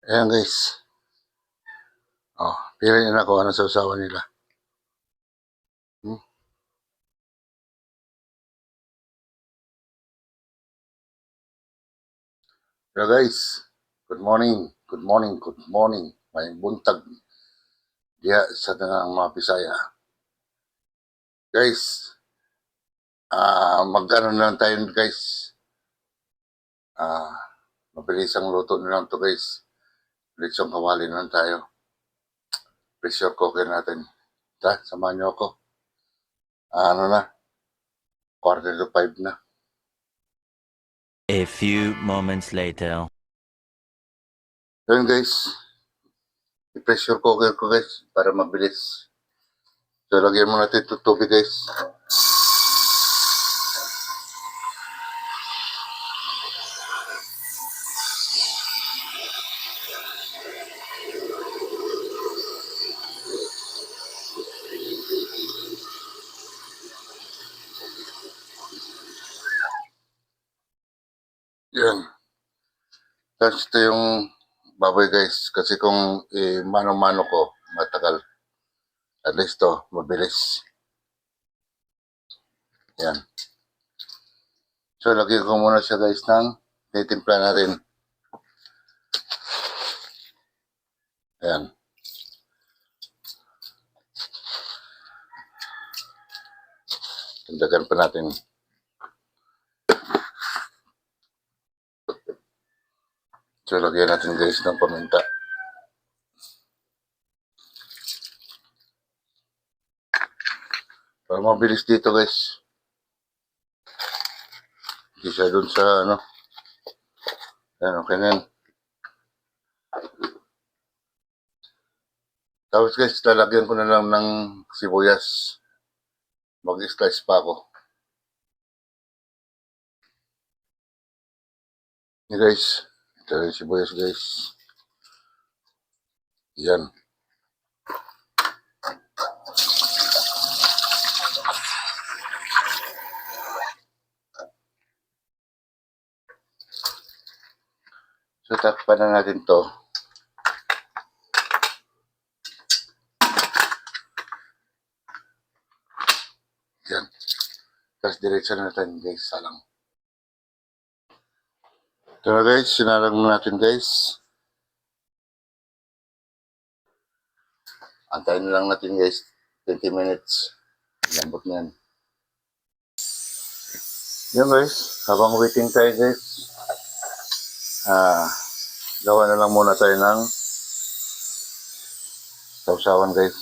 Ayan guys. Oh, piliin ako ano sa usawa nila. Hmm? Hello guys. Good morning. Good morning. Good morning. May buntag diya sa tanang mga Bisaya. Guys, mag-ano na lang tayo guys. Ah, mabilis ang luto na lang to guys. Litsong kawali na lang tayo. Pressure cooker natin. Samahan niyo ako. Ano na, 4:45 na. A few moments later. Yun guys, i-pressure cooker ko guys para mabilis. So, lagyan mo natin ito tubig guys. Yan. Tapos ito yung baboy guys. Kasi kung mano-mano ko, matagal. At least to, mabilis. Yan. So, lagyan ko muna siya guys ng titimpla natin. Ayan. Tindagan pa natin. So, lagyan natin guys ng paminta. Para mabilis dito guys. Hindi siya dun sa ano. Ayan, okay na yan. Tapos guys, lalagyan ko na lang ng sibuyas. Mag-slice pa ako. Yan guys. Ito yung sibuyas guys. Yan. So, takpan na natin to. Yan. Tapos diretso na natin guys, salang. Ito na guys, sinalang natin guys. Antayin na lang natin guys, 20 minutes. Lambot na yan. Yan guys, habang waiting tayo guys, gawa na lang muna tayo ng sausawan guys.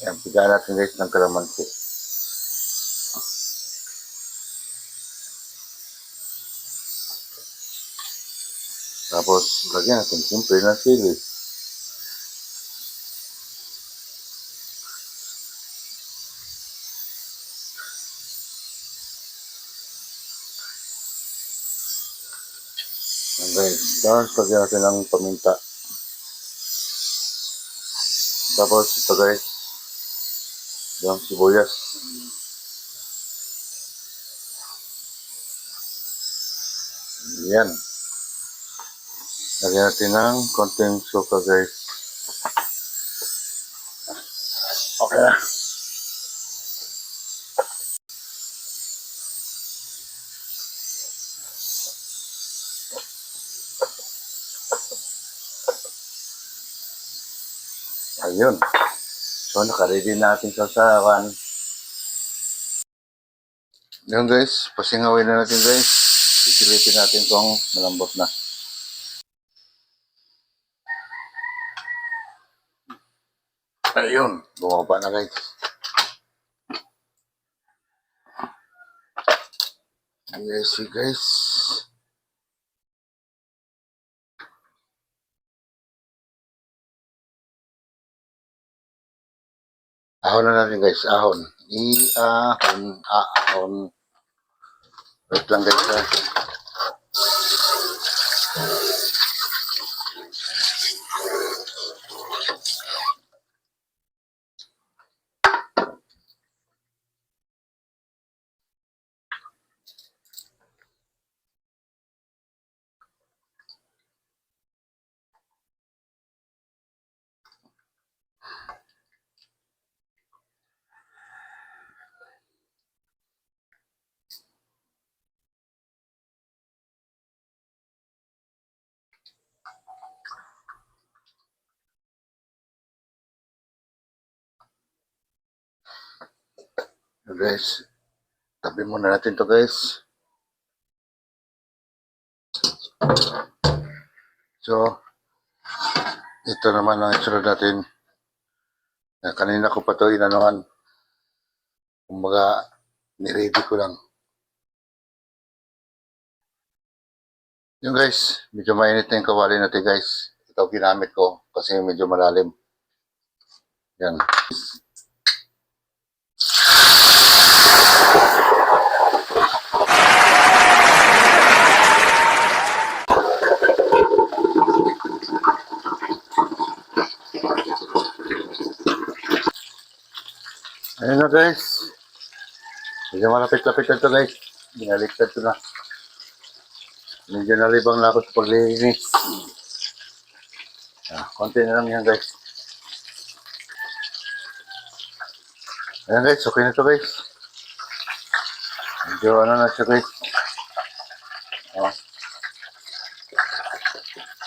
Yan, pigaan natin guys ng kalamansi. Tapos, lagyan natin siyempre ng sili. Yan guys, tapos lagyan natin ng paminta. Tapos, ito guys, yung sibuyas. Yan. Lagyan natin ng konting suka guys. Okay na. Ayun. So, nakaready natin sa sawan. Yun guys, pasingawin na natin guys. Sisilipin natin kung malambot na. Ayun, bumaba na guys. Yes, guys. Ahon na natin guys, ahon. Ahon. Wait lang guys ha. So guys, tabi muna natin to guys. So, ito naman ang isunod natin. Kanina ko pa to inanuhan. Kumbaga, niready ko lang. Yung guys, medyo mainit na yung kawali natin guys. Ito ginamit ko kasi medyo malalim. Yan. Ayun na guys. Medyo malapit-lapit na ito guys. Binaliktad ko na. Medyo nalibang na ako sa paglinis. Konti na lang yan guys. Ayan guys, okay na ito guys. Medyo ano na siya guys.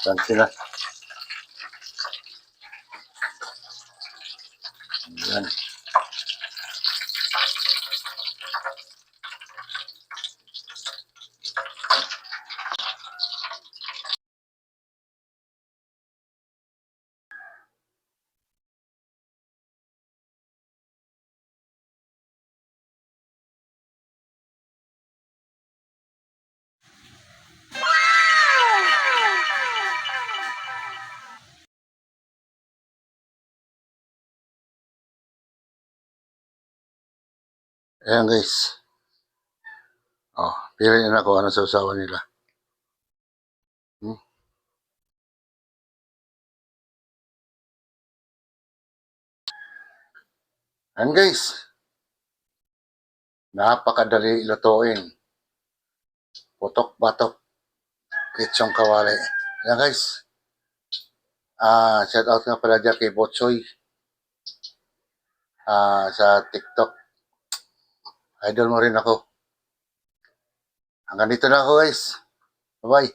Tansi na. Ayan. Ayan guys. Piliin na ako ano sa usawa nila. Ayan guys. Napakadali lutuin. Putok-batok. Kitsong kawali. Ayan guys. Shout out nga pala dyan kay Botsoy. Sa TikTok. Idol mo rin ako. Hanggang dito na ako guys. Bye-bye.